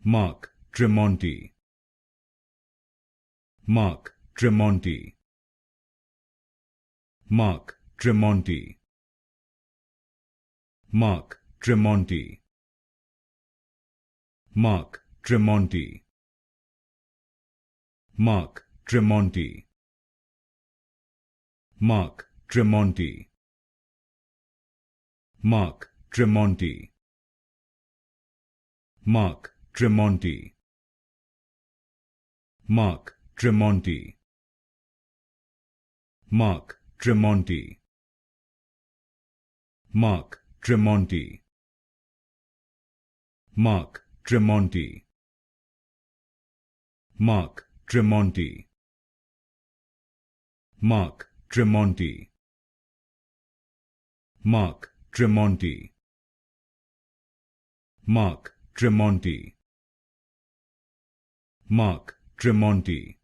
Mark Tremonti. Mark Tremonti. Mark Tremonti. Mark Tremonti. Mark Tremonti. Mark Tremonti. Mark Tremonti. Mark Tremonti. Mark Tremonti. Mark Tremonti. Mark Tremonti. Mark Tremonti. Mark Tremonti. Mark Tremonti. Mark Tremonti. Mark Tremonti. Mark Tremonti. Mark Tremonti.